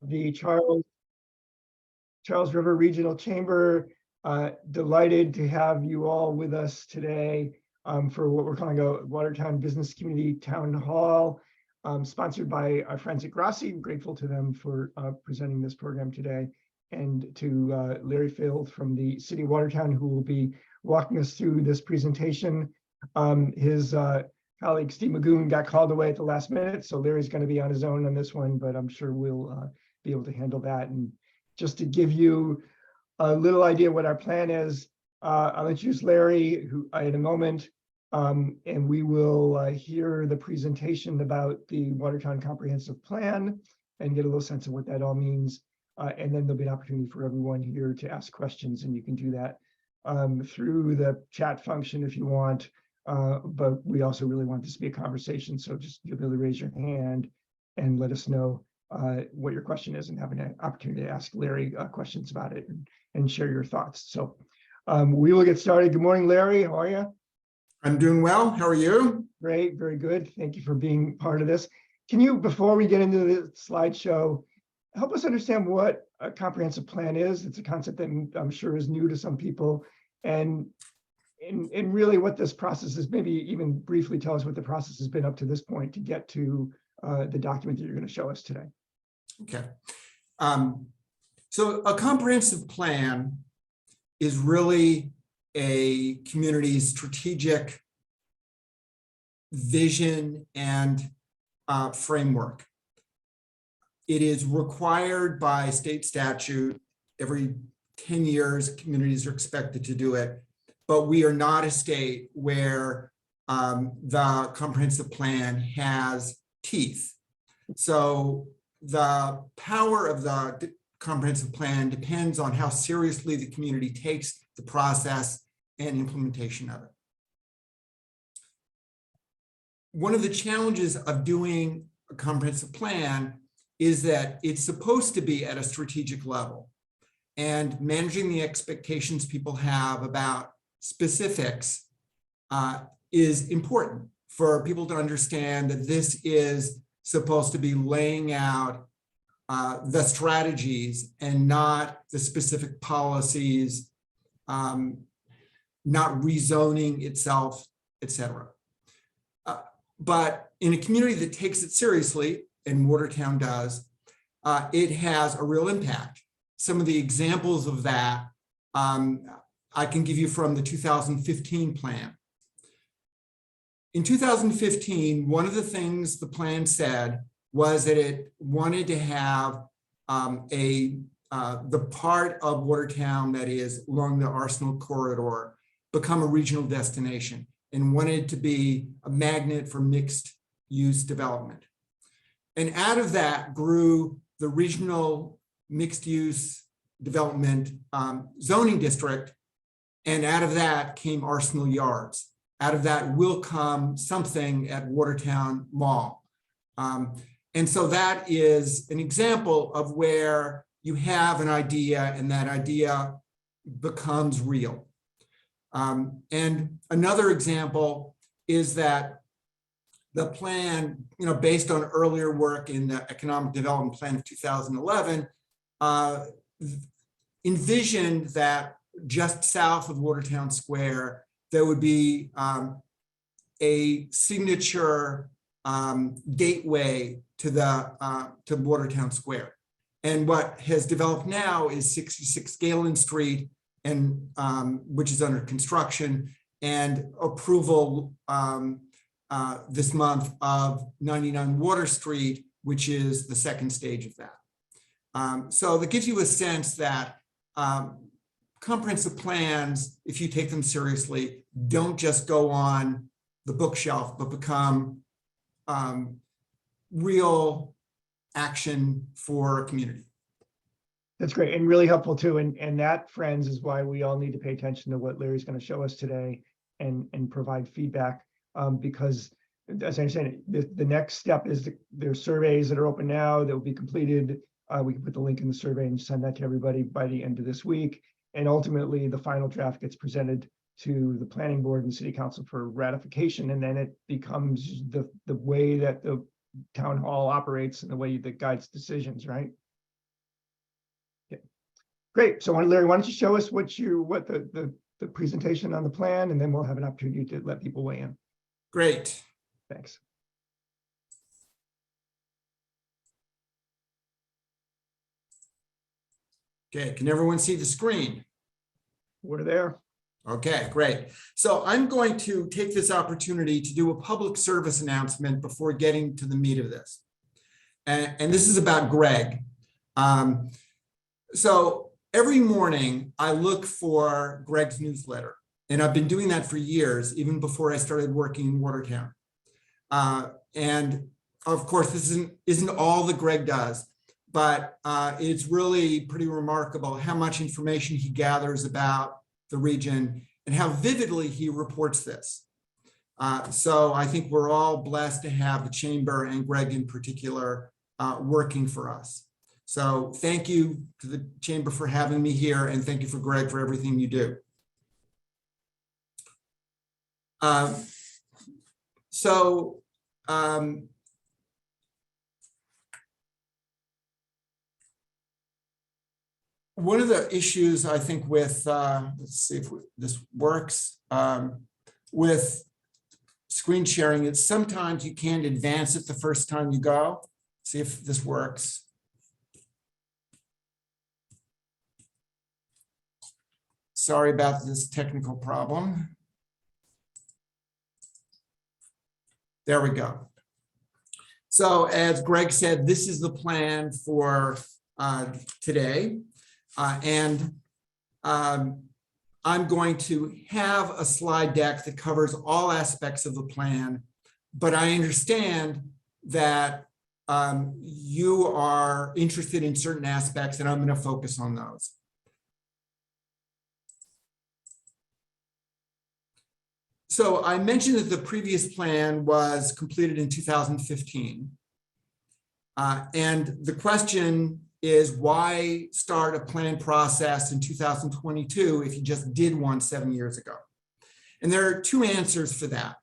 the Charles River Regional Chamber. Delighted to have you all with us today for what we're calling a Watertown Business Community Town Hall, sponsored by our friends at Grassi. Grateful to them for presenting this program today, and to Larry Field from the City of Watertown, who will be walking us through this presentation. His colleague Steve Magoon got called away at the last minute, so Larry's going to be on his own on this one, but I'm sure we'll be able to handle that. And just to give you a little idea what our plan is, I'll introduce Larry in a moment, and we will hear the presentation about the Watertown Comprehensive Plan and get a little sense of what that all means. And then there'll be an opportunity for everyone here to ask questions, and you can do that through the chat function if you want. But we also really want this to be a conversation, so just you'll be able to raise your hand and let us know what your question is, and having an opportunity to ask Larry questions about it and share your thoughts. So we will get started. Good morning, Larry. How are you? I'm doing well. How are you? Great, very good. Thank you for being part of this. Can you, before we get into the slideshow, help us understand what a comprehensive plan is? It's a concept that I'm sure is new to some people, and really what this process is. Maybe even briefly tell us what the process has been up to this point to get to the document that you're going to show us today. Okay. So a comprehensive plan is really a community's strategic vision and framework. It is required by state statute. Every 10 years, communities are expected to do it, but we are not a state where the comprehensive plan has teeth. So the power of the comprehensive plan depends on how seriously the community takes the process and implementation of it. One of the challenges of doing a comprehensive plan is that it's supposed to be at a strategic level, and managing the expectations people have about specifics is important for people to understand that this is supposed to be laying out the strategies and not the specific policies, not rezoning itself, etc. But in a community that takes it seriously, and Watertown does, it has a real impact. Some of the examples of that I can give you from the 2015 plan. In 2015, one of the things the plan said was that it wanted to have the part of Watertown that is along the Arsenal corridor become a regional destination, and wanted to be a magnet for mixed use development. And out of that grew the regional mixed use development zoning district, and out of that came Arsenal Yards. Out of that will come something at Watertown Mall. And so that is an example of where you have an idea and that idea becomes real. And another example is that the plan, based on earlier work in the Economic Development Plan of 2011, envisioned that just south of Watertown Square, there would be a signature gateway to Watertown Square. And what has developed now is 66 Galen Street, and which is under construction, and approval this month of 99 Water Street, which is the second stage of that. So that gives you a sense that comprehensive plans, if you take them seriously, don't just go on the bookshelf, but become real action for a community. That's great, and really helpful too. And that, friends, is why we all need to pay attention to what Larry's going to show us today and provide feedback. Because as I understand it, the next step is there's surveys that are open now that will be completed. We can put the link in the survey and send that to everybody by the end of this week. And ultimately, the final draft gets presented to the planning board and city council for ratification, and then it becomes the way that the town hall operates and the way that guides decisions, right? Great. So Larry, why don't you show us what the presentation on the plan, and then we'll have an opportunity to let people weigh in. Great. Thanks. Okay, can everyone see the screen? We're there. Okay, great. So I'm going to take this opportunity to do a public service announcement before getting to the meat of this. And this is about Greg. So every morning I look for Greg's newsletter, and I've been doing that for years, even before I started working in Watertown. And of course, this isn't all that Greg does, but it's really pretty remarkable how much information he gathers about the region and how vividly he reports this. So I think we're all blessed to have the Chamber and Greg in particular working for us. So thank you to the Chamber for having me here, and thank you for Greg for everything you do. One of the issues I think with, let's see if this works, with screen sharing is sometimes you can't advance it the first time you go. See if this works. Sorry about this technical problem. There we go. So as Greg said, this is the plan for today. I'm going to have a slide deck that covers all aspects of the plan, but I understand that you are interested in certain aspects, and I'm going to focus on those. So I mentioned that the previous plan was completed in 2015. And the question is, why start a plan process in 2022 if you just did one 7 years ago? And there are two answers for that.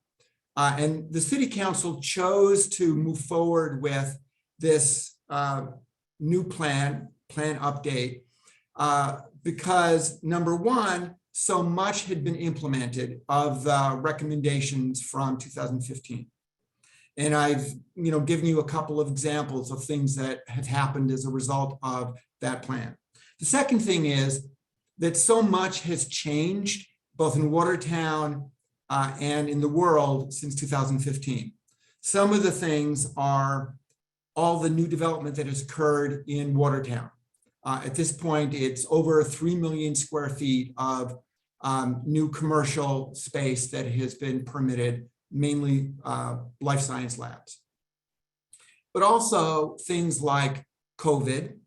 And the City Council chose to move forward with this new plan update because, number one, so much had been implemented of the recommendations from 2015. And I've given you a couple of examples of things that have happened as a result of that plan. The second thing is that so much has changed both in Watertown and in the world since 2015. Some of the things are all the new development that has occurred in Watertown. At this point, it's over 3 million square feet of new commercial space that has been permitted, mainly life science labs. But also things like COVID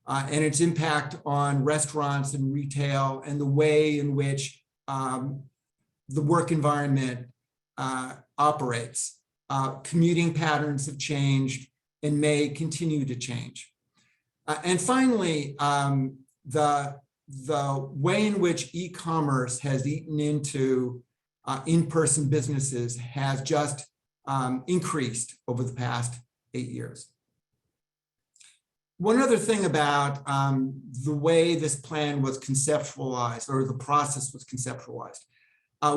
and its impact on restaurants and retail and the way in which the work environment operates. Commuting patterns have changed and may continue to change. And finally, the way in which e-commerce has eaten into in-person businesses has just increased over the past 8 years. One other thing about the way this plan was conceptualized, or the process was conceptualized,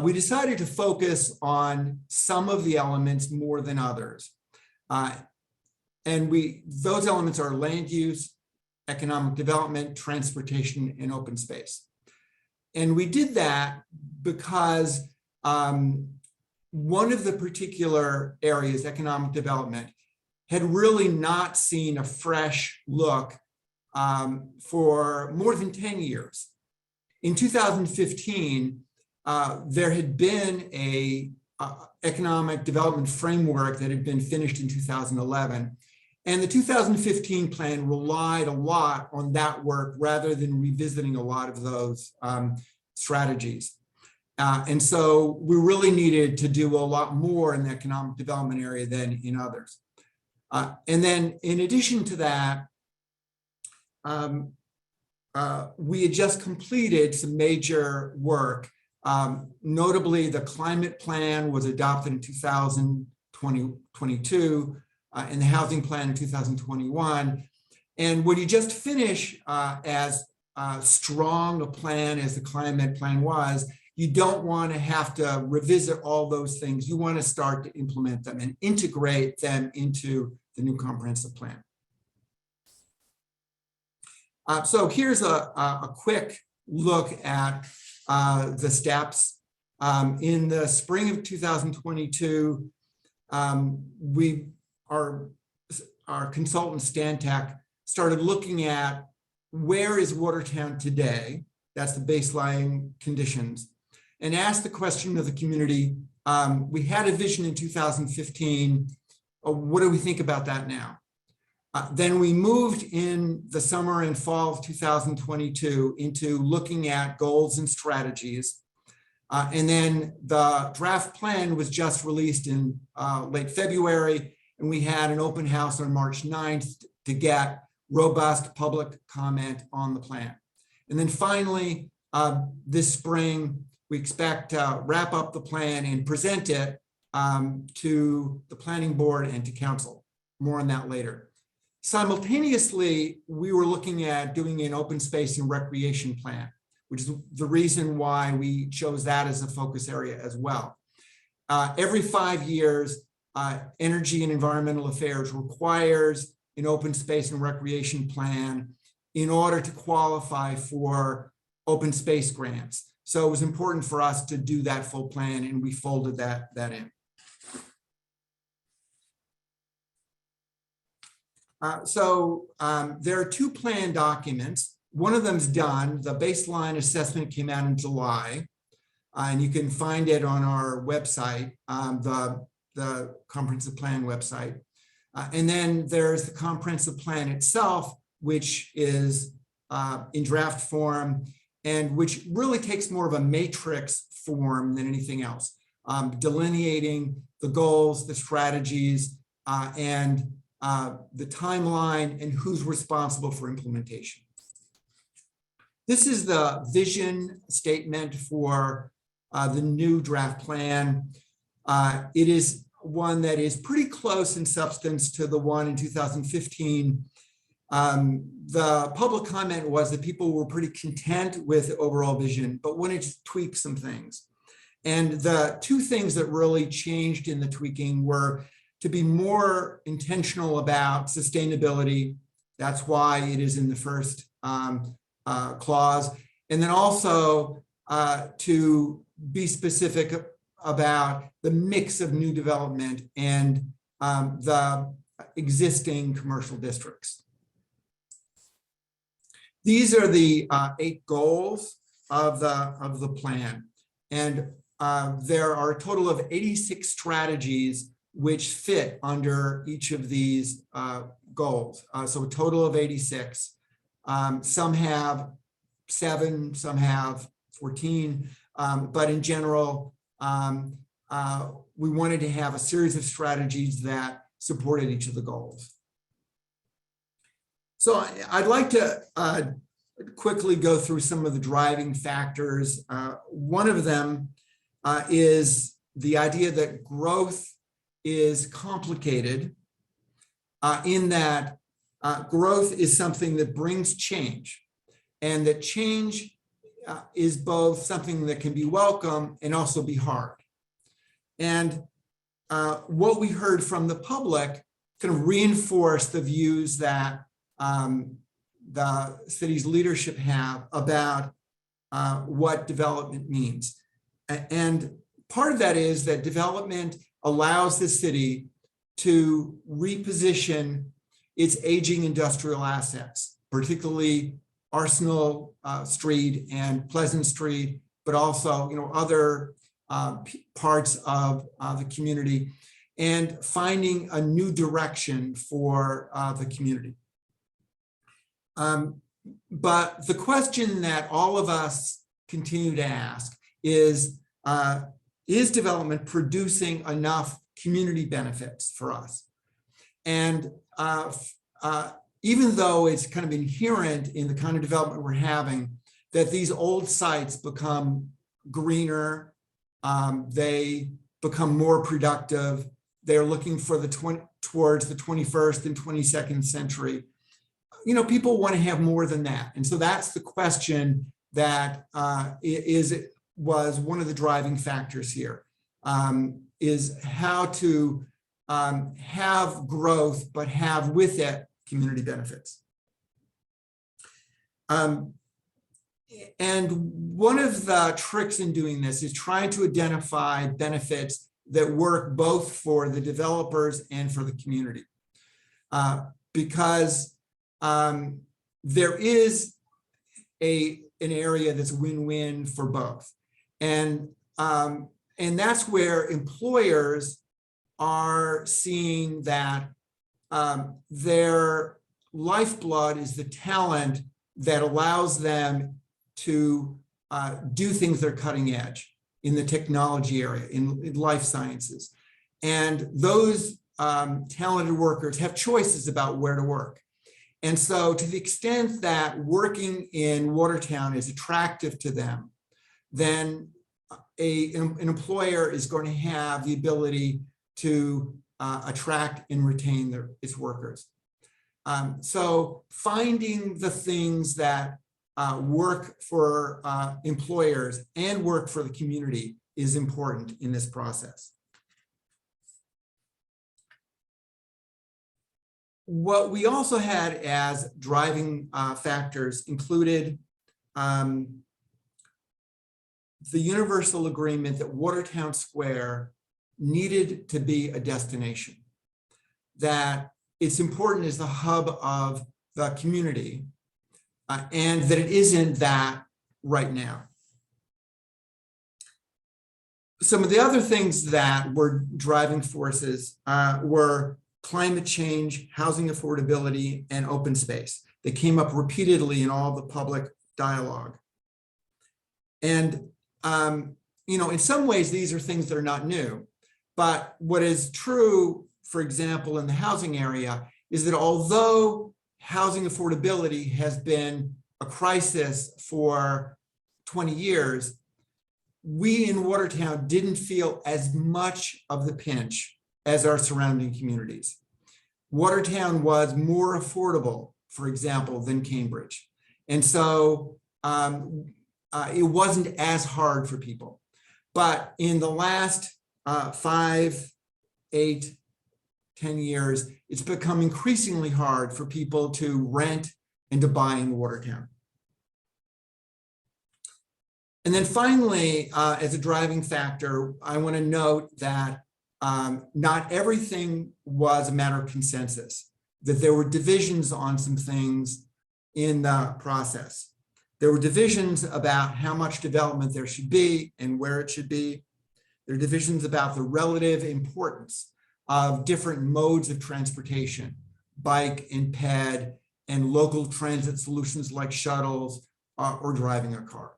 we decided to focus on some of the elements more than others. And those elements are land use, economic development, transportation, and open space. And we did that because one of the particular areas, economic development, had really not seen a fresh look for more than 10 years. In 2015, there had been a economic development framework that had been finished in 2011. And the 2015 plan relied a lot on that work rather than revisiting a lot of those strategies. And so we really needed to do a lot more in the economic development area than in others. And then in addition to that, we had just completed some major work. Notably, the climate plan was adopted in 2022, and the housing plan in 2021. And when you just finish as strong a plan as the climate plan was, you don't want to have to revisit all those things. You want to start to implement them and integrate them into the new comprehensive plan. So here's a quick look at the steps. In the spring of 2022, our consultant Stantec started looking at where is Watertown today, that's the baseline conditions, and asked the question of the community. We had a vision in 2015. What do we think about that now? Then we moved in the summer and fall of 2022 into looking at goals and strategies. And then the draft plan was just released in late February, and we had an open house on March 9th to get robust public comment on the plan. And then finally, this spring, we expect to wrap up the plan and present it to the planning board and to council. More on that later. Simultaneously, we were looking at doing an open space and recreation plan, which is the reason why we chose that as a focus area as well. Every 5 years, Energy and Environmental Affairs requires an open space and recreation plan in order to qualify for open space grants. So it was important for us to do that full plan, and we folded that in. There are 2 plan documents. One of them's done. The baseline assessment came out in July, and you can find it on our website, the comprehensive plan website. And then there's the comprehensive plan itself, which is in draft form, and which really takes more of a matrix form than anything else, delineating the goals, the strategies, and the timeline, and who's responsible for implementation. This is the vision statement for the new draft plan. It is one that is pretty close in substance to the one in 2015. The public comment was that people were pretty content with the overall vision, but wanted to tweak some things. And the 2 things that really changed in the tweaking were to be more intentional about sustainability. That's why it is in the first clause. And then also to be specific about the mix of new development and the existing commercial districts. These are the 8 goals of the plan. And there are a total of 86 strategies which fit under each of these goals. So a total of 86. Some have 7, some have 14, but in general, we wanted to have a series of strategies that supported each of the goals. So I'd like to quickly go through some of the driving factors. One of them is the idea that growth is complicated in that growth is something that brings change, and that change is both something that can be welcome and also be hard. And what we heard from the public kind of reinforced the views that the city's leadership have about what development means. And part of that is that development allows the city to reposition its aging industrial assets, particularly Arsenal Street and Pleasant Street, but also other parts of the community, and finding a new direction for the community. But the question that all of us continue to ask is development producing enough community benefits for us? And even though it's kind of inherent in the kind of development we're having, that these old sites become greener, they become more productive, they're looking for towards the 21st and 22nd century. people want to have more than that. And so that's the question that was one of the driving factors here, is how to have growth, but have with it community benefits. And one of the tricks in doing this is trying to identify benefits that work both for the developers and for the community. Because there is an area that's win-win for both. And that's where employers are seeing that their lifeblood is the talent that allows them to do things that are cutting edge in the technology area, in life sciences. And those talented workers have choices about where to work. And so to the extent that working in Watertown is attractive to them, then an employer is going to have the ability to attract and retain its workers. So finding the things that work for employers and work for the community is important in this process. What we also had as driving factors included the universal agreement that Watertown Square needed to be a destination, that it's important as the hub of the community, and that it isn't that right now. Some of the other things that were driving forces were climate change, housing affordability, and open space. They came up repeatedly in all the public dialogue. And in some ways, these are things that are not new. But what is true, for example, in the housing area, is that although housing affordability has been a crisis for 20 years, we in Watertown didn't feel as much of the pinch as our surrounding communities. Watertown was more affordable, for example, than Cambridge. And so it wasn't as hard for people. But in the last 5, 8, 10 years, it's become increasingly hard for people to rent and to buy in Watertown. And then finally, as a driving factor, I want to note that not everything was a matter of consensus, that there were divisions on some things in the process. There were divisions about how much development there should be and where it should be. There are divisions about the relative importance of different modes of transportation, bike and ped, and local transit solutions like shuttles or driving a car.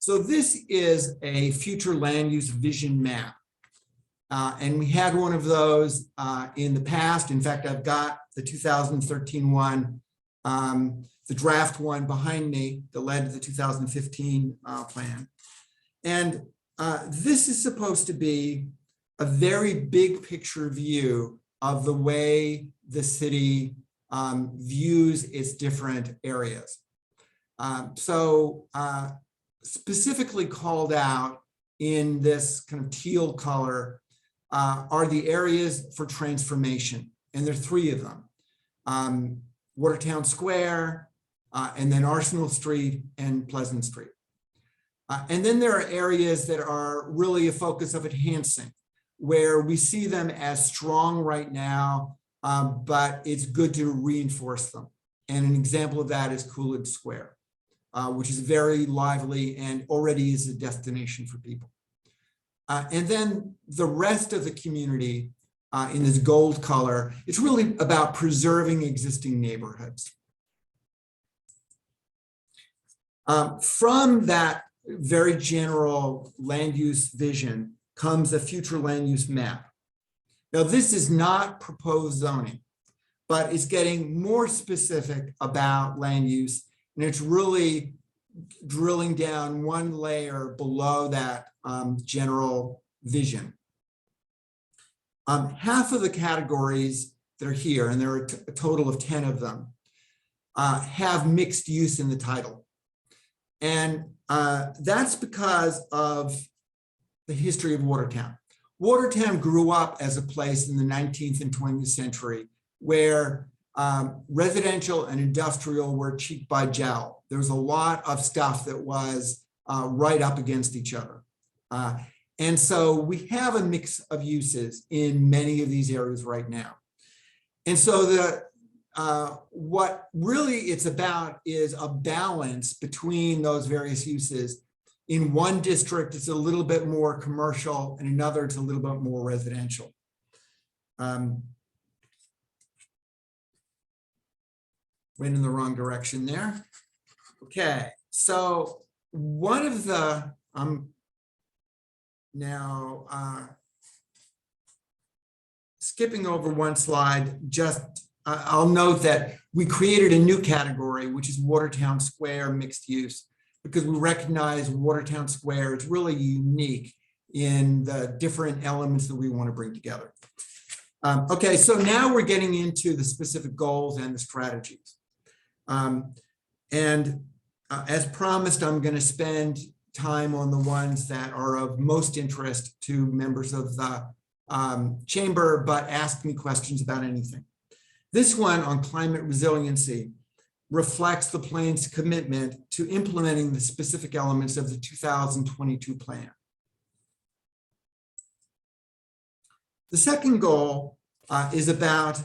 So this is a future land use vision map. And we had one of those in the past. In fact, I've got the 2013 one, the draft one behind me that led to the 2015 plan. And this is supposed to be a very big picture view of the way the city views its different areas. Specifically called out in this kind of teal color are the areas for transformation. And there are 3 of them, Watertown Square, and then Arsenal Street and Pleasant Street. And then there are areas that are really a focus of enhancing, where we see them as strong right now, but it's good to reinforce them. And an example of that is Coolidge Square, which is very lively and already is a destination for people. And then the rest of the community in this gold color, it's really about preserving existing neighborhoods. From that very general land use vision comes a future land use map. Now, this is not proposed zoning, but it's getting more specific about land use, and it's really drilling down one layer below that general vision. Half of the categories that are here, and there are a total of 10 of them, have mixed use in the title. And that's because of the history of Watertown. Watertown grew up as a place in the 19th and 20th century where residential and industrial were cheek by jowl. There was a lot of stuff that was right up against each other. And so we have a mix of uses in many of these areas right now. And so what really it's about is a balance between those various uses. In one district, it's a little bit more commercial, and another, it's a little bit more residential. Went in the wrong direction there. Okay, so one of the, now skipping over one slide, I'll note that we created a new category, which is Watertown Square mixed use, because we recognize Watertown Square is really unique in the different elements that we want to bring together. Okay, so now we're getting into the specific goals and the strategies. As promised, I'm going to spend time on the ones that are of most interest to members of the chamber, but ask me questions about anything. This one on climate resiliency reflects the plan's commitment to implementing the specific elements of the 2022 plan. The second goal is about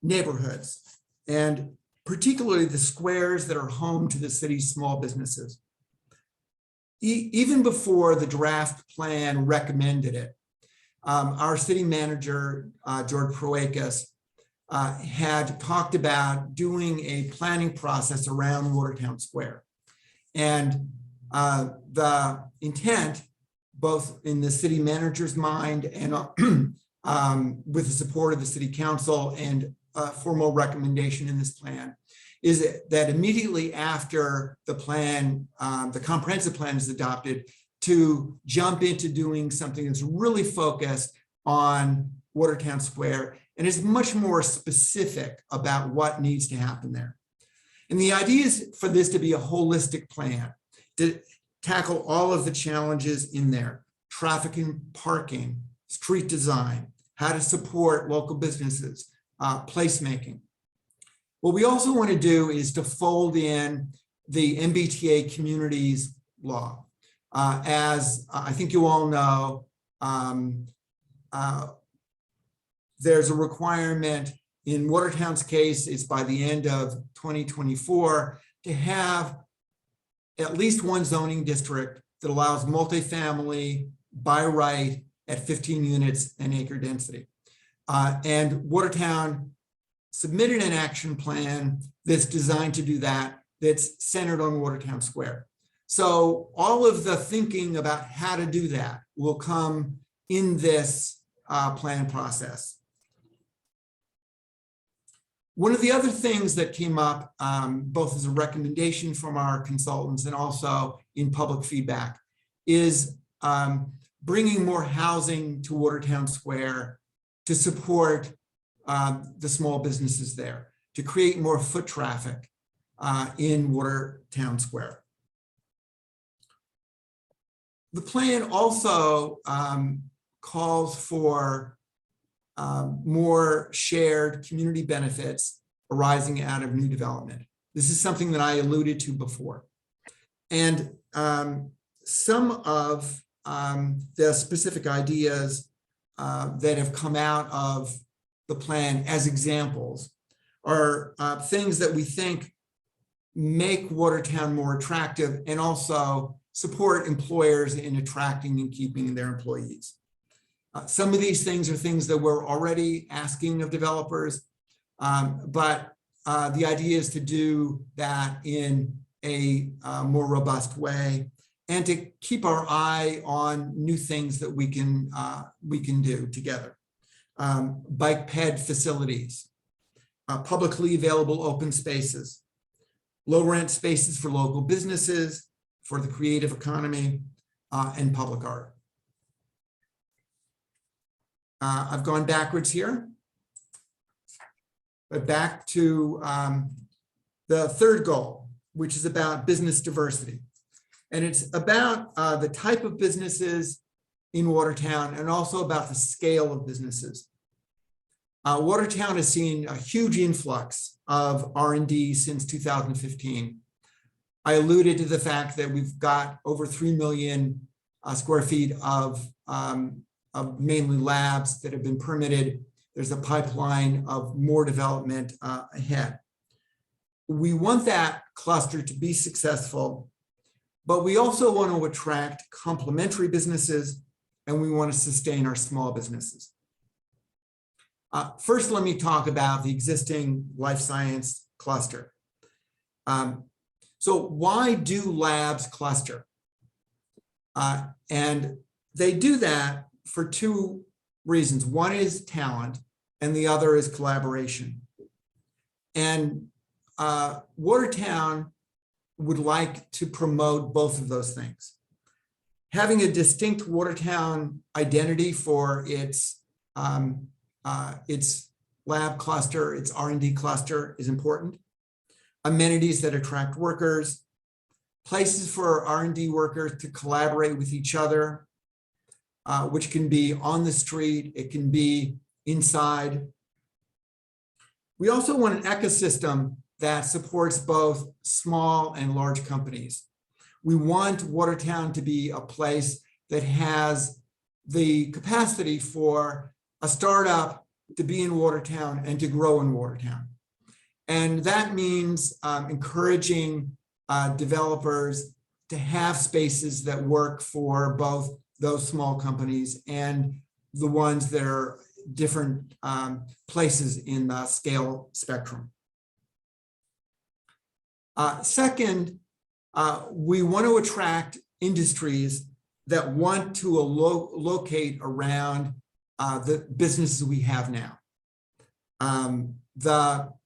neighborhoods, and particularly the squares that are home to the city's small businesses. Even before the draft plan recommended it, our city manager, George Proakis, had talked about doing a planning process around Watertown Square. And the intent, both in the city manager's mind and with the support of the city council and formal recommendation in this plan, is that immediately after the plan, the comprehensive plan is adopted, to jump into doing something that's really focused on Watertown Square and is much more specific about what needs to happen there. And the idea is for this to be a holistic plan to tackle all of the challenges in there: traffic and parking, street design, how to support local businesses, placemaking. What we also want to do is to fold in the MBTA communities law. As I think you all know, there's a requirement in Watertown's case, it's by the end of 2024, to have at least one zoning district that allows multifamily by right at 15 units and acre density. And Watertown submitted an action plan that's designed to do that, that's centered on Watertown Square. So all of the thinking about how to do that will come in this plan process. One of the other things that came up, both as a recommendation from our consultants and also in public feedback, is bringing more housing to Watertown Square to support the small businesses there, to create more foot traffic in Watertown Square. The plan also calls for more shared community benefits arising out of new development. This is something that I alluded to before. And some of the specific ideas that have come out of the plan as examples are things that we think make Watertown more attractive and also support employers in attracting and keeping their employees. Some of these things are things that we're already asking of developers, but the idea is to do that in a more robust way and to keep our eye on new things that we can do together. Bike ped facilities, publicly available open spaces, low rent spaces for local businesses, for the creative economy, and public art. I've gone backwards here, but back to the third goal, which is about business diversity. And it's about the type of businesses in Watertown and also about the scale of businesses. Watertown has seen a huge influx of R&D since 2015. I alluded to the fact that we've got over 3 million square feet of mainly labs that have been permitted. There's a pipeline of more development ahead. We want that cluster to be successful, but we also want to attract complementary businesses, and we want to sustain our small businesses. First, let me talk about the existing life science cluster. So why do labs cluster? And they do that for two reasons. One is talent, and the other is collaboration. And Watertown would like to promote both of those things. Having a distinct Watertown identity for its lab cluster, its R&D cluster is important. Amenities that attract workers, places for R&D workers to collaborate with each other, which can be on the street, it can be inside. We also want an ecosystem that supports both small and large companies. We want Watertown to be a place that has the capacity for a startup to be in Watertown and to grow in Watertown. And that means encouraging developers to have spaces that work for both those small companies and the ones that are different places in the scale spectrum. Second, we want to attract industries that want to locate around the businesses we have now.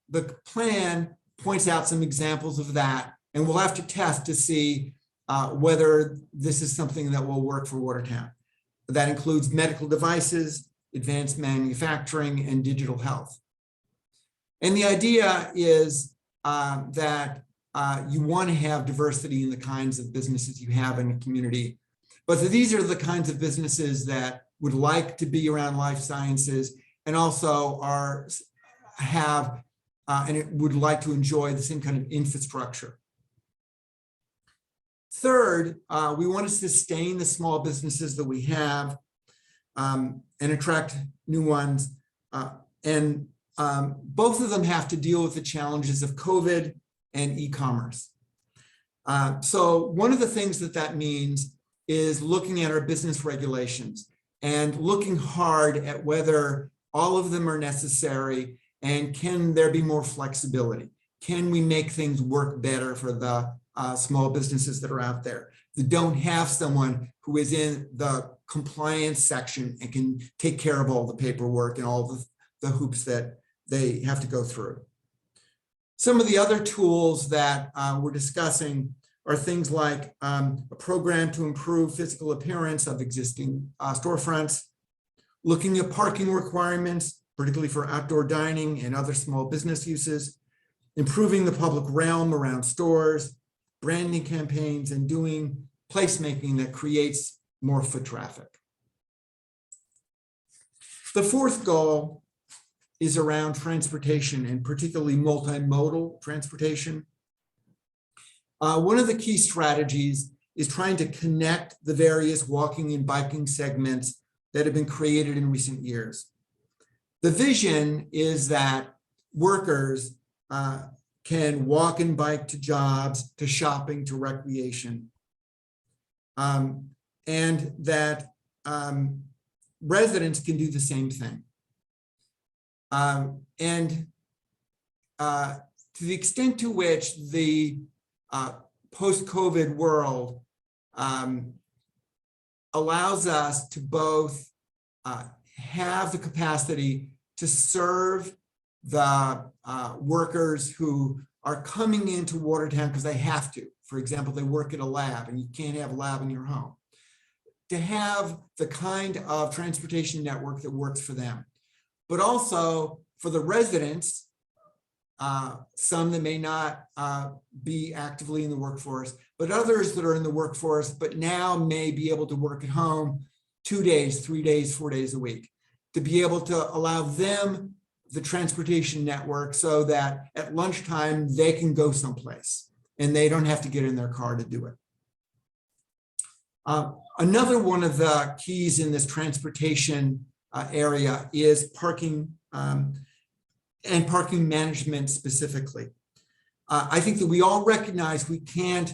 The plan points out some examples of that, and we'll have to test to see whether this is something that will work for Watertown. That includes medical devices, advanced manufacturing, and digital health. And the idea is that you want to have diversity in the kinds of businesses you have in a community, but these are the kinds of businesses that would like to be around life sciences and also and it would like to enjoy the same kind of infrastructure. Third, we want to sustain the small businesses that we have and attract new ones. And both of them have to deal with the challenges of COVID and e-commerce. So one of the things that means is looking at our business regulations and looking hard at whether all of them are necessary and can there be more flexibility? Can we make things work better for the small businesses that are out there that don't have someone who is in the compliance section and can take care of all the paperwork and all the hoops that they have to go through? Some of the other tools that we're discussing are things like a program to improve physical appearance of existing storefronts, looking at parking requirements, particularly for outdoor dining and other small business uses, improving the public realm around stores, branding campaigns, and doing placemaking that creates more foot traffic. The fourth goal is around transportation, and particularly multimodal transportation. One of the key strategies is trying to connect the various walking and biking segments that have been created in recent years. The vision is that workers can walk and bike to jobs, to shopping, to recreation, and that residents can do the same thing. And to the extent to which the post-COVID world allows us to both have the capacity to serve the workers who are coming into Watertown because they have to. For example, they work at a lab and you can't have a lab in your home. to have the kind of transportation network that works for them, but also for the residents, some that may not be actively in the workforce, but others that are in the workforce, but now may be able to work at home 2 days, 3 days, 4 days a week, to be able to allow them the transportation network so that at lunchtime they can go someplace and they don't have to get in their car to do it. Another one of the keys in this transportation area is parking and parking management specifically. I think that we all recognize we can't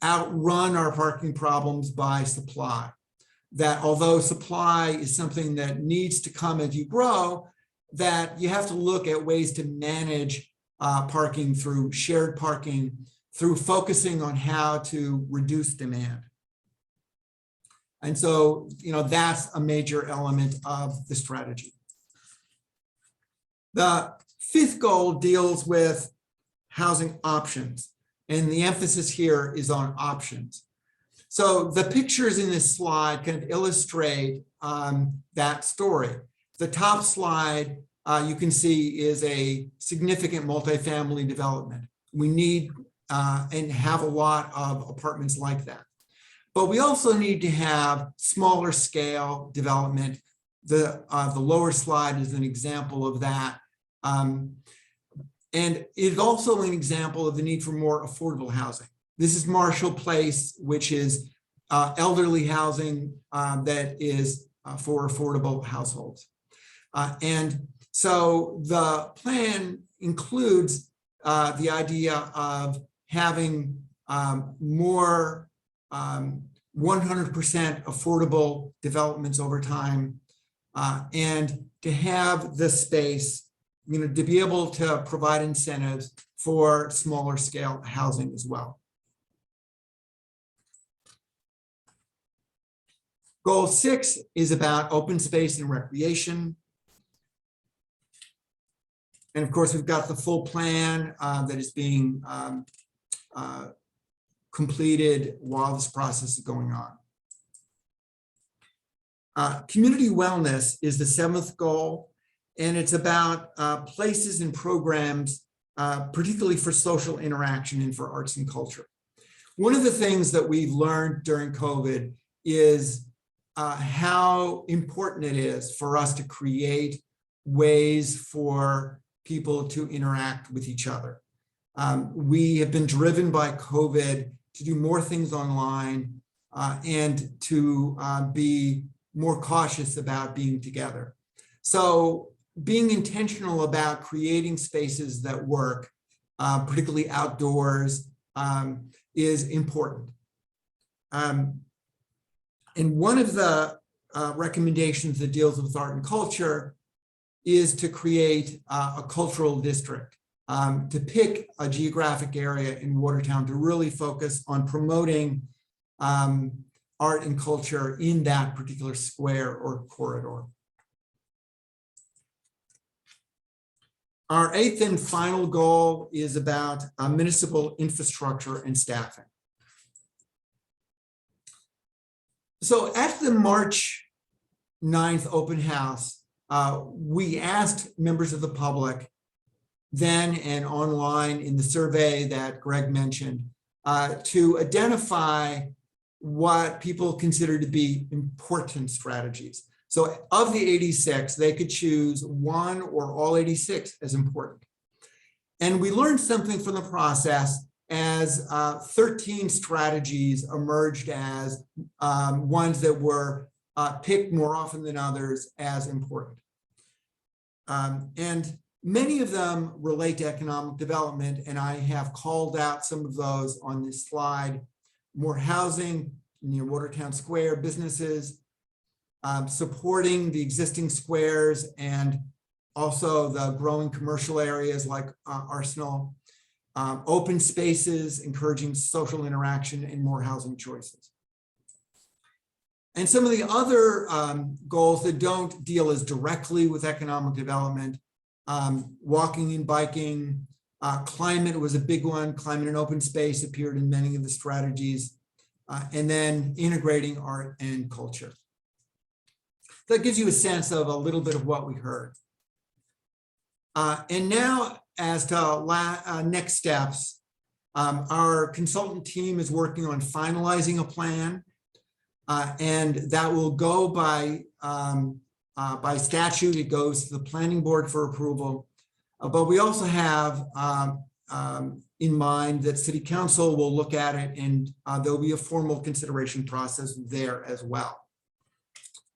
outrun our parking problems by supply. That although supply is something that needs to come as you grow, that you have to look at ways to manage parking through shared parking, through focusing on how to reduce demand. And so, that's a major element of the strategy. The fifth goal deals with housing options, and the emphasis here is on options. So the pictures in this slide kind of illustrate that story. The top slide you can see is a significant multifamily development. We need and have a lot of apartments like that. But we also need to have smaller scale development. The lower slide is an example of that. And it's also an example of the need for more affordable housing. This is Marshall Place, which is elderly housing that is for affordable households. And so the plan includes the idea of having more 100% affordable developments over time, and to have the space, to be able to provide incentives for smaller scale housing as well. Goal 6 is about open space and recreation. And of course, we've got the full plan that is being completed while this process is going on. Community wellness is the 7th goal, and it's about places and programs, particularly for social interaction and for arts and culture. One of the things that we've learned during COVID is how important it is for us to create ways for people to interact with each other. We have been driven by COVID to do more things online and to be more cautious about being together. So being intentional about creating spaces that work, particularly outdoors, is important. And one of the recommendations that deals with art and culture is to create a cultural district, to pick a geographic area in Watertown to really focus on promoting art and culture in that particular square or corridor. Our 8th and final goal is about municipal infrastructure and staffing. So at the March 9th open house, we asked members of the public then and online in the survey that Greg mentioned to identify what people consider to be important strategies. So of the 86, they could choose one or all 86 as important. And we learned something from the process as 13 strategies emerged as ones that were picked more often than others as important. And many of them relate to economic development, and I have called out some of those on this slide. More housing near Watertown Square, businesses, supporting the existing squares and also the growing commercial areas like Arsenal, open spaces, encouraging social interaction and more housing choices. And some of the other goals that don't deal as directly with economic development, walking and biking, climate was a big one. Climate and open space appeared in many of the strategies. and then integrating art and culture. That gives you a sense of a little bit of what we heard. And now, as to next steps, our consultant team is working on finalizing a plan, and that will go by statute. It goes to the planning board for approval. But we also have in mind that city council will look at it, and there'll be a formal consideration process there as well.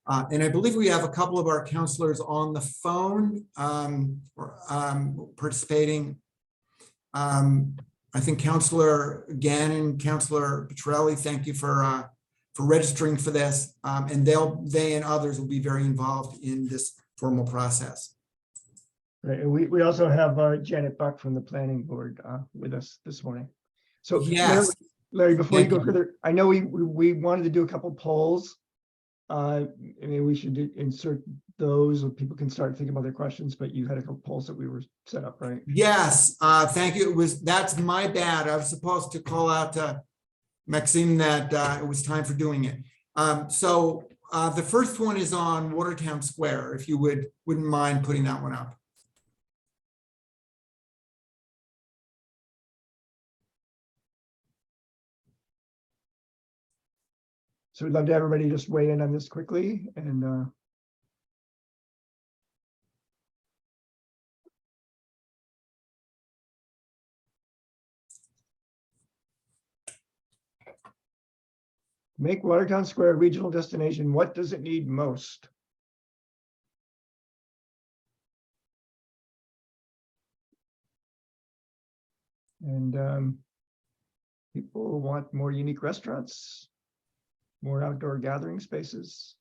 And I believe we have a couple of our counselors on the phone participating. I think Councilor Gannon, Councilor Petrelli, thank you for registering for this. And they and others will be very involved in this formal process. Right, and we also have Janet Buck from the planning board with us this morning. So Yes. Larry, before you Thank go you. further, I know we wanted to do a couple polls. Maybe we should insert those so people can start thinking about their questions, but you had a couple polls that we were set up, right? Yes, thank you. That's my bad. I was supposed to call out to Maxime that it was time for doing it. So the first one is on Watertown Square, if you wouldn't mind putting that one up. So we'd love to have everybody just weigh in on this quickly and make Watertown Square a regional destination. What does it need most? And people want more unique restaurants, more outdoor gathering spaces.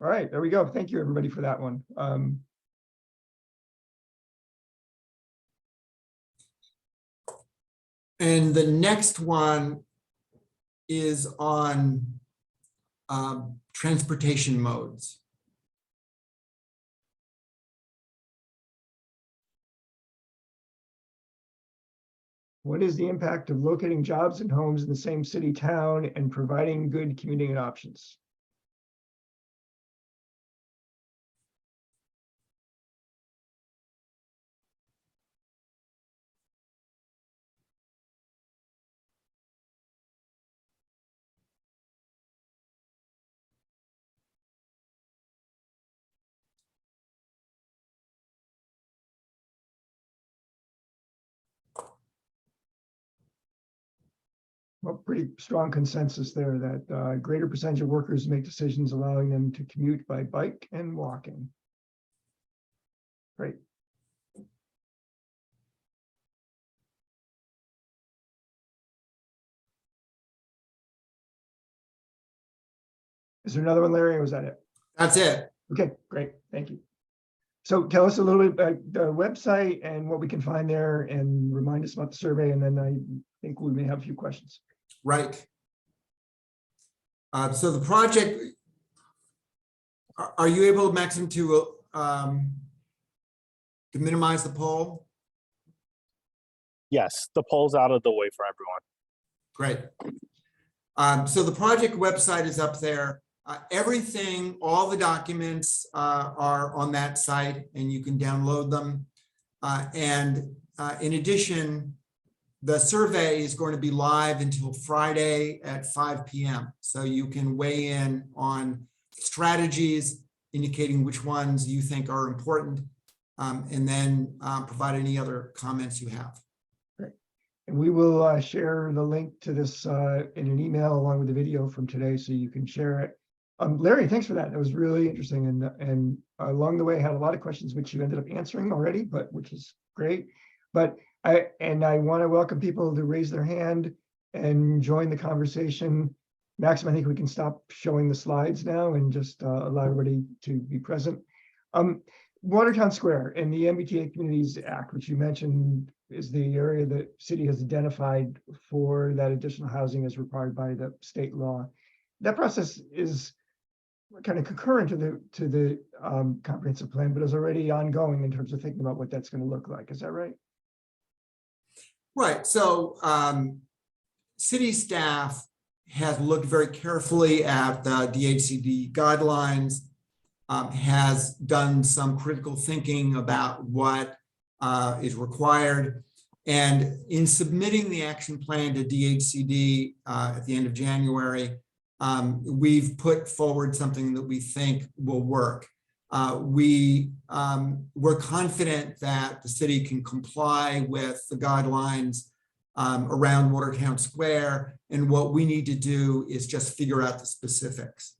All right, there we go. Thank you, everybody, for that one. And the next one is on transportation modes. What is the impact of locating jobs and homes in the same city, town, and providing good commuting options? Well, pretty strong consensus there that greater percentage of workers make decisions allowing them to commute by bike and walking. Great. Is there another one, Larry, or was that it? That's it. Okay, great. Thank you. So tell us a little bit about the website and what we can find there and remind us about the survey. And then I think we may have a few questions. Right. So the project, are you able, Maxim, to minimize the poll? Yes, the poll's out of the way for everyone. Great. So the project website is up there. Everything, all the documents are on that site and you can download them. And in addition, the survey is going to be live until Friday at 5 p.m. So you can weigh in on strategies, indicating which ones you think are important, and then provide any other comments you have. Great. And we will share the link to this in an email along with the video from today so you can share it. Larry, thanks for that. That was really interesting. And along the way, I had a lot of questions which you ended up answering already, but which is great. But I want to welcome people to raise their hand and join the conversation. Maxim, I think we can stop showing the slides now and just allow everybody to be present. Watertown Square and the MBTA Communities Act, which you mentioned is the area that city has identified for that additional housing as required by the state law. That process is kind of concurrent to the comprehensive plan, but is already ongoing in terms of thinking about what that's going to look like. Is that right? Right. So city staff has looked very carefully at the DHCD guidelines, has done some critical thinking about what is required. And in submitting the action plan to DHCD at the end of January, we've put forward something that we think will work. We're confident that the city can comply with the guidelines around Watertown Square, and what we need to do is just figure out the specifics.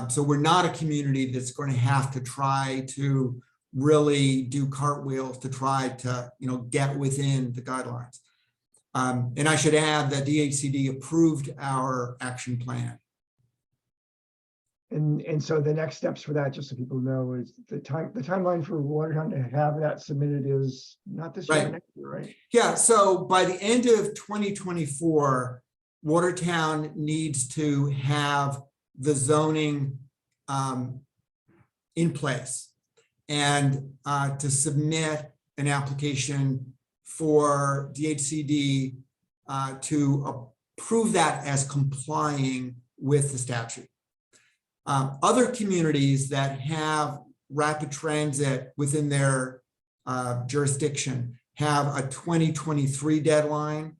So we're not a community that's going to have to try to really do cartwheels to try to, get within the guidelines. And I should add that DHCD approved our action plan. And so the next steps for that, just so people know, is the timeline for Watertown to have that submitted is not this year, Right. but next year, right? Yeah, so by the end of 2024, Watertown needs to have the zoning in place and to submit an application for DHCD to approve that as complying with the statute. Other communities that have rapid transit within their jurisdiction have a 2023 deadline.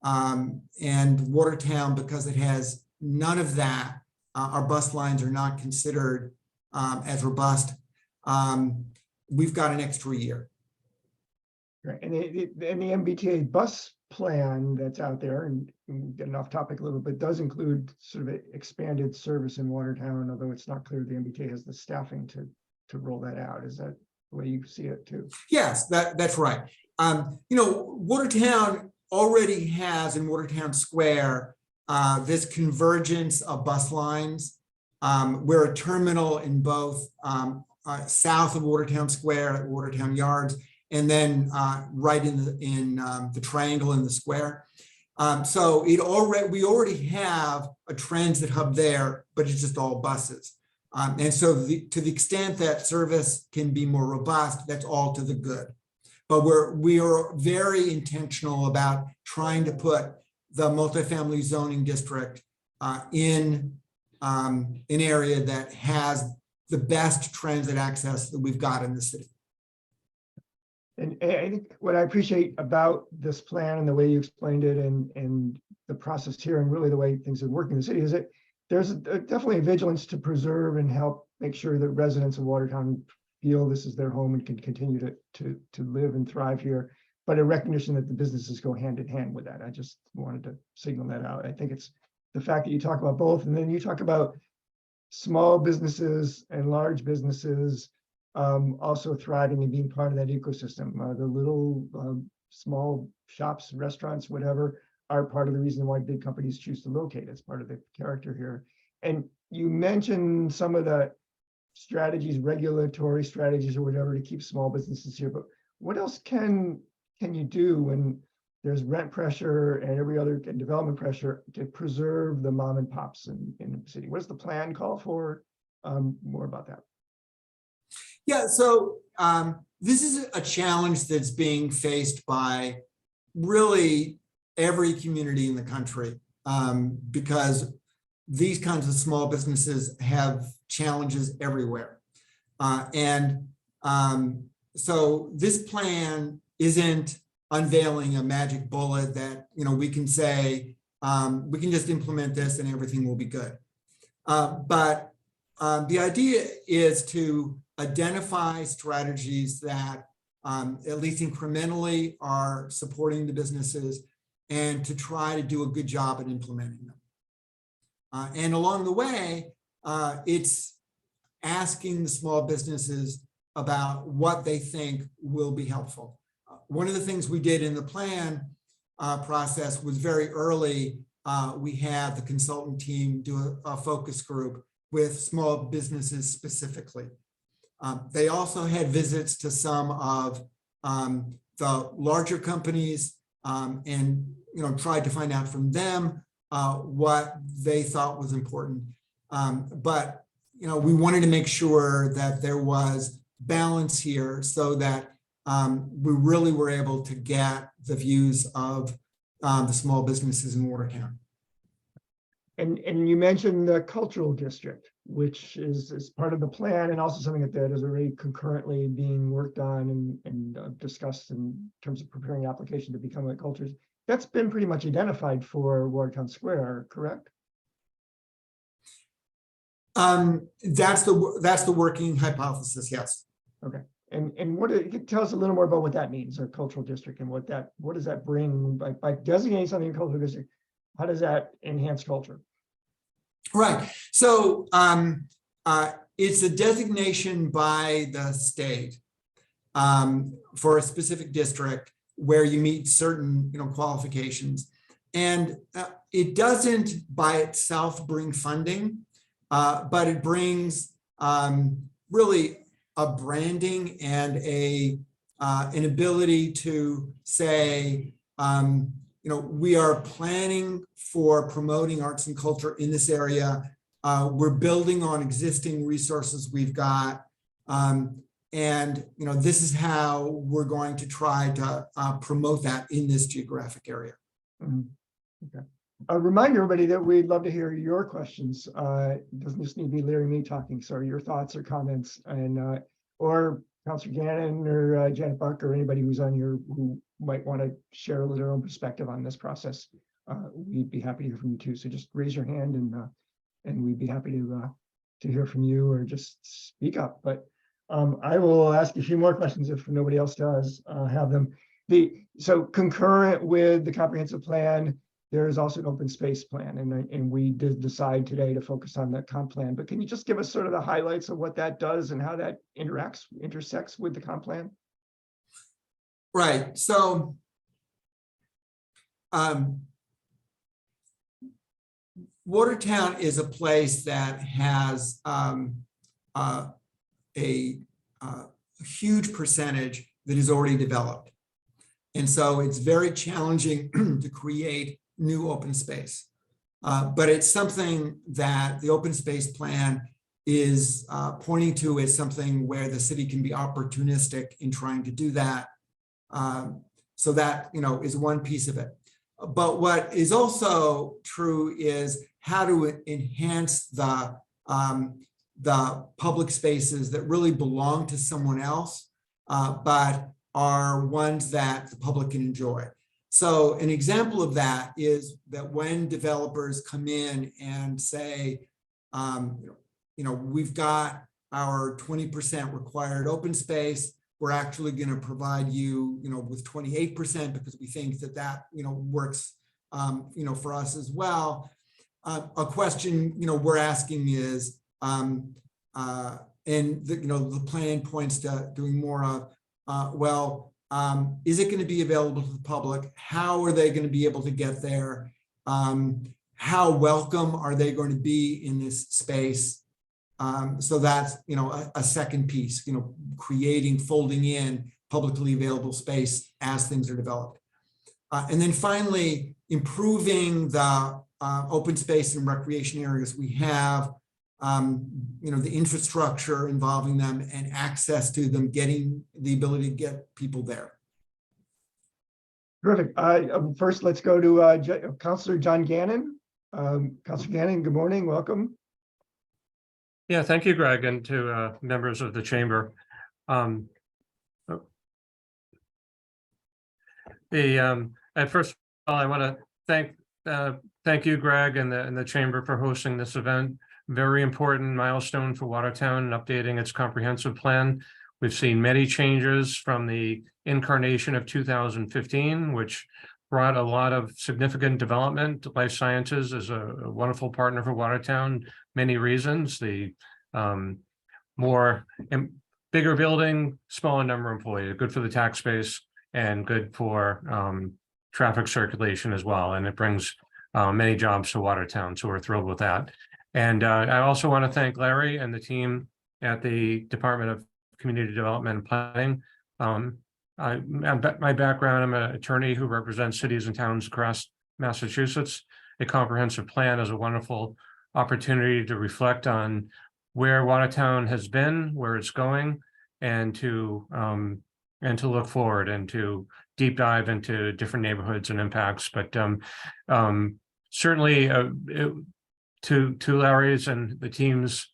And Watertown, because it has none of that, our bus lines are not considered as robust. We've got an extra year. Right, and the MBTA bus plan that's out there, and getting off topic a little bit, does include sort of expanded service in Watertown, although it's not clear the MBTA has the staffing to roll that out. Is that the way you see it too? Yes, that's right. Watertown already has in Watertown Square this convergence of bus lines. We're a terminal in both south of Watertown Square at Watertown Yards, and then right in the triangle in the square. So we already have a transit hub there, but it's just all buses. And so to the extent that service can be more robust, that's all to the good. But we are very intentional about trying to put the multifamily zoning district in an area that has the best transit access that we've got in the city. And I think what I appreciate about this plan and the way you explained it and the process here and really the way things are working in the city is that there's definitely a vigilance to preserve and help make sure that residents of Watertown feel this is their home and can continue to live and thrive here, but a recognition that the businesses go hand in hand with that. I just wanted to signal that out. I think it's the fact that you talk about both, and then you talk about small businesses and large businesses also thriving and being part of that ecosystem. The little small shops, restaurants, whatever, are part of the reason why big companies choose to locate. It's part of the character here. And you mentioned some of the strategies, regulatory strategies or whatever, to keep small businesses here, but what else can you do when there's rent pressure and every other development pressure to preserve the mom and pops in the city? What does the plan call for? More about that. Yeah, so this is a challenge that's being faced by really every community in the country because these kinds of small businesses have challenges everywhere. So this plan isn't unveiling a magic bullet that we can say, we can just implement this and everything will be good. But the idea is to identify strategies that at least incrementally are supporting the businesses and to try to do a good job at implementing them. And along the way, it's asking the small businesses about what they think will be helpful. One of the things we did in the plan process was very early, we had the consultant team do a focus group with small businesses specifically. They also had visits to some of the larger companies and tried to find out from them what they thought was important. But we wanted to make sure that there was balance here so that we really were able to get the views of the small businesses in Watertown. And you mentioned the cultural district, which is part of the plan and also something that is already concurrently being worked on and discussed in terms of preparing the application to become a culture. That's been pretty much identified for Watertown Square, correct? That's the working hypothesis, yes. Okay. And tell us a little more about what that means, our cultural district, and what does that bring by designating something in cultural district? How does that enhance culture? Right. So it's a designation by the state for a specific district where you meet certain qualifications, and it doesn't by itself bring funding, but it brings really a branding and an ability to say, we are planning for promoting arts and culture in this area. We're building on existing resources we've got. And this is how we're going to try to promote that in this geographic area. Mm-hmm. Okay. Remind everybody that we'd love to hear your questions. It doesn't just need to be Larry and me talking. So your thoughts or comments, and or Councilor Gannon or Janet Buck or anybody who's on who might want to share their own perspective on this process. We'd be happy to hear from you too. So just raise your hand and we'd be happy to hear from you or just speak up. But I will ask a few more questions if nobody else does have them. So concurrent with the comprehensive plan, there is also an open space plan, and we did decide today to focus on the comp plan. But can you just give us sort of the highlights of what that does and how that intersects with the comp plan? Right. So Watertown is a place that has a huge percentage that is already developed. And so it's very challenging to create new open space. But it's something that the open space plan is pointing to as something where the city can be opportunistic in trying to do that. So that, is one piece of it. But what is also true is how to enhance the public spaces that really belong to someone else, but are ones that the public can enjoy. So an example of that is that when developers come in and say, we've got our 20% required open space, we're actually going to provide you, with 28% because we think that works, for us as well. A question, we're asking is, and the plan points to doing more of, is it going to be available to the public? How are they going to be able to get there? How welcome are they going to be in this space? So that's, a second piece, folding in publicly available space as things are developed. And then finally, improving the open space and recreation areas we have, the infrastructure involving them and access to them, getting the ability to get people there. Terrific. First, let's go to Councilor John Gannon. Councilor Gannon, good morning. Welcome. Yeah, thank you, Greg, and to members of the chamber. First of all, I want to thank you, Greg, and the chamber for hosting this event. Very important milestone for Watertown and updating its comprehensive plan. We've seen many changes from the incarnation of 2015, which brought a lot of significant development. Life Sciences is a wonderful partner for Watertown, many reasons. The bigger building, smaller number of employees, good for the tax base and good for traffic circulation as well. And it brings many jobs to Watertown, so we're thrilled with that. And I also want to thank Larry and the team at the Department of Community Development and Planning. My background, I'm an attorney who represents cities and towns across Massachusetts. A comprehensive plan is a wonderful opportunity to reflect on where Watertown has been, where it's going, and to look forward and to deep dive into different neighborhoods and impacts. But certainly to Larry's and the team's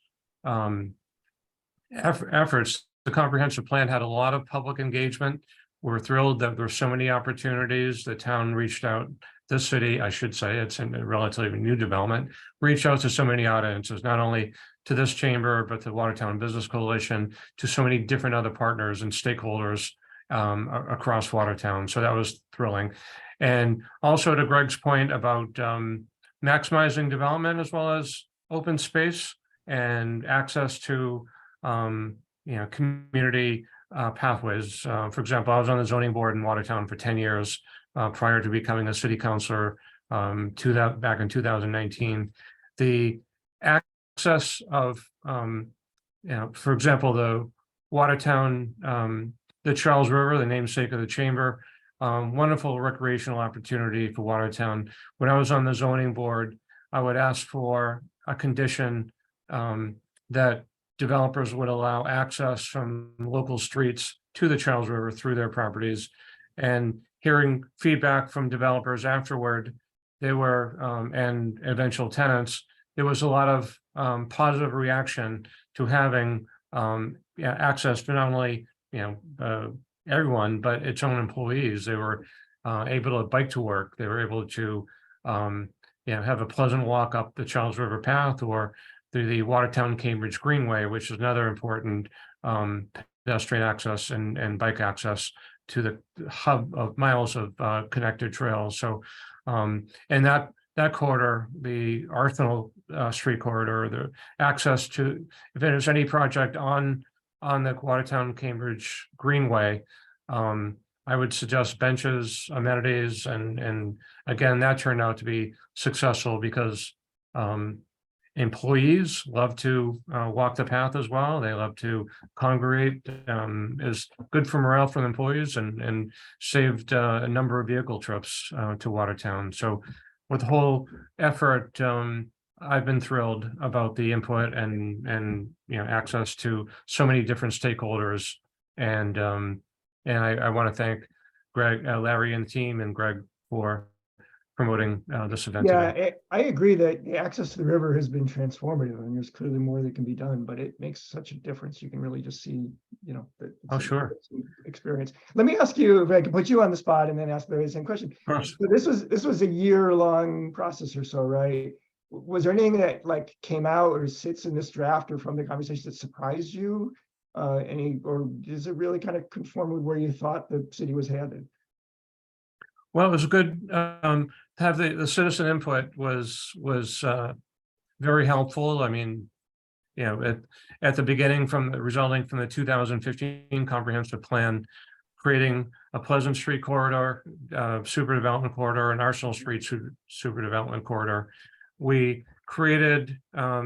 efforts, the comprehensive plan had a lot of public engagement. We're thrilled that there were so many opportunities. The town reached out, the city, I should say, it's in a relatively new development, reached out to so many audiences, not only to this chamber, but the Watertown Business Coalition, to so many different other partners and stakeholders across Watertown. So that was thrilling. And also to Greg's point about maximizing development as well as open space and access to community pathways. For example, I was on the zoning board in Watertown for 10 years prior to becoming a city councilor back in 2019. The access of, for example, the Watertown, the Charles River, the namesake of the chamber, wonderful recreational opportunity for Watertown. When I was on the zoning board, I would ask for a condition that developers would allow access from local streets to the Charles River through their properties. And hearing feedback from developers afterward, they were, and eventual tenants, there was a lot of positive reaction to having access to not only, everyone, but its own employees. They were able to bike to work. They were able to, have a pleasant walk up the Charles River path or through the Watertown Cambridge Greenway, which is another important pedestrian access and bike access to the hub of miles of connected trails. So, and that corridor, the Arsenal Street corridor, the access to, if there's any project on the Watertown Cambridge Greenway, I would suggest benches, amenities, and again, that turned out to be successful because employees love to walk the path as well. They love to congregate. Is good for morale for the employees and saved a number of vehicle trips to Watertown. So with the whole effort, I've been thrilled about the input and access to so many different stakeholders. And I want to thank Greg, Larry and the team and Greg for promoting this event today. Yeah, I agree that the access to the river has been transformative, and there's clearly more that can be done, but it makes such a difference. You can really just see, that Oh, sure. experience. Let me ask you, if I can put you on the spot and then ask the same question. Of course. So this was a year-long process or so, right? Was there anything that came out or sits in this draft or from the conversation that surprised you? Or does it really kind of conform with where you thought the city was headed? Well, it was good to have the citizen input was very helpful. I mean, at the beginning resulting from the 2015 comprehensive plan, creating a Pleasant Street corridor, super development corridor, and Arsenal Street super development corridor. We created a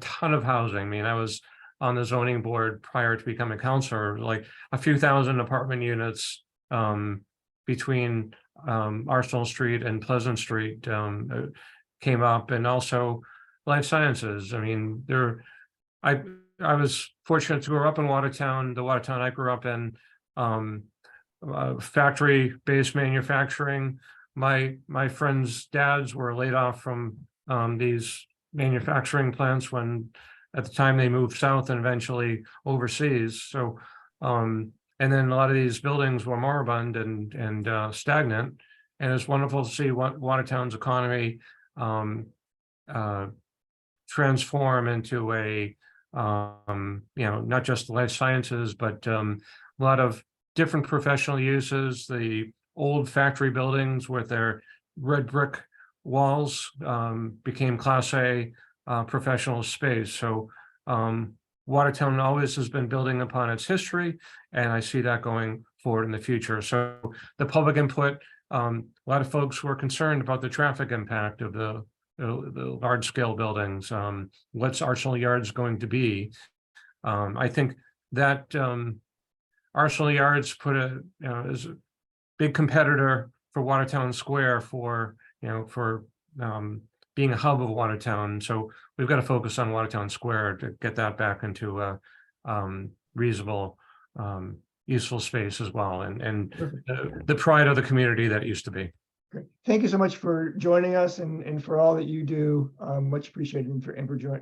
ton of housing. I mean, I was on the zoning board prior to becoming councilor, like a few thousand apartment units between Arsenal Street and Pleasant Street came up, and also life sciences. I mean, I was fortunate to grow up in Watertown. The Watertown I grew up in, factory-based manufacturing. My friends' dads were laid off from these manufacturing plants when at the time they moved south and eventually overseas. So, and then a lot of these buildings were moribund and stagnant. And it's wonderful to see Watertown's economy transform into a, not just life sciences, but a lot of different professional uses. The old factory buildings with their red brick walls became Class A professional space. So Watertown always has been building upon its history, and I see that going forward in the future. So the public input, a lot of folks were concerned about the traffic impact of the large scale buildings. What's Arsenal Yards going to be? I think that Arsenal Yards is a big competitor for Watertown Square for being a hub of Watertown. So we've got to focus on Watertown Square to get that back into a reasonable, useful space as well, and the pride of the community that it used to be. Great. Thank you so much for joining us and for all that you do. Much appreciated and for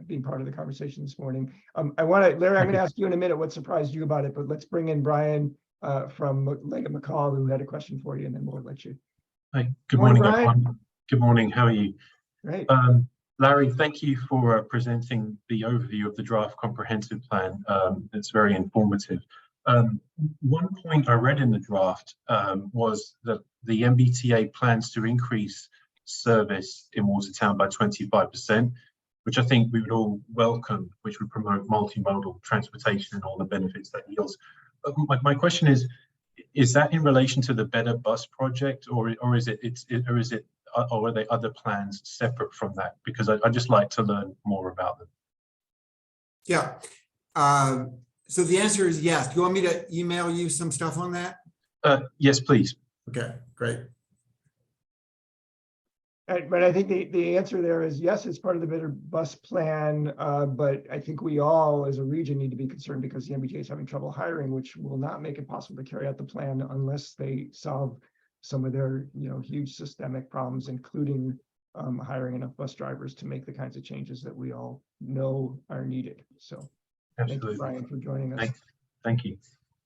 being part of the conversation this morning. Larry, I'm going to ask you in a minute what surprised you about it, but let's bring in Brian from Leggett McCall, who had a question for you, and then we'll let you. Hi, good morning, Brian. everyone. Good morning, how are you? Great. Larry, thank you for presenting the overview of the draft comprehensive plan. It's very informative. One point I read in the draft was that the MBTA plans to increase service in Watertown by 25%, which I think we would all welcome, which would promote multimodal transportation and all the benefits that yields. My question is that in relation to the Better Bus project, or are there other plans separate from that? Because I'd just like to learn more about them. Yeah. So the answer is yes. Do you want me to email you some stuff on that? Yes, please. Okay, great. But I think the answer there is yes, it's part of the Better Bus plan, but I think we all as a region need to be concerned because the MBTA is having trouble hiring, which will not make it possible to carry out the plan unless they solve some of their huge systemic problems, including hiring enough bus drivers to make the kinds of changes that we all know are needed. So Absolutely. thank you, Brian, for joining us. Thank you.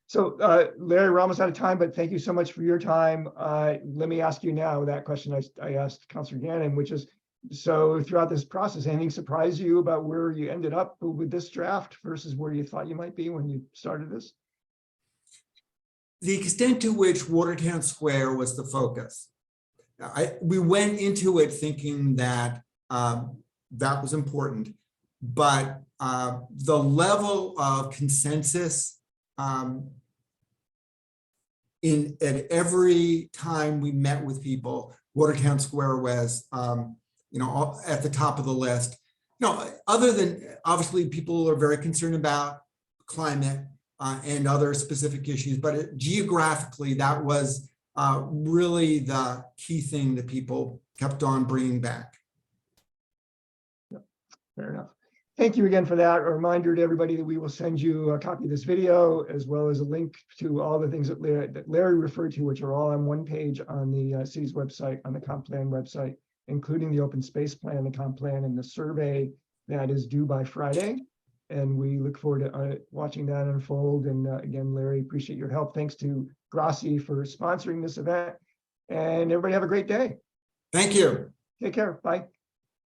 So Larry, we're almost out of time, but thank you so much for your time. Let me ask you now that question I asked Councilor Gannon, which is, so throughout this process, anything surprise you about where you ended up with this draft versus where you thought you might be when you started this? The extent to which Watertown Square was the focus. We went into it thinking that that was important, but the level of consensus at every time we met with people, Watertown Square was, at the top of the list. Other than obviously people are very concerned about climate and other specific issues, but geographically that was really the key thing that people kept on bringing back. Fair enough. Thank you again for that. A reminder to everybody that we will send you a copy of this video, as well as a link to all the things that Larry referred to, which are all on one page on the city's website, on the comp plan website, including the open space plan, the comp plan, and the survey that is due by Friday. And we look forward to watching that unfold. And again, Larry, appreciate your help. Thanks to Grassi for sponsoring this event. And everybody have a great day. Thank you. Take care. Bye.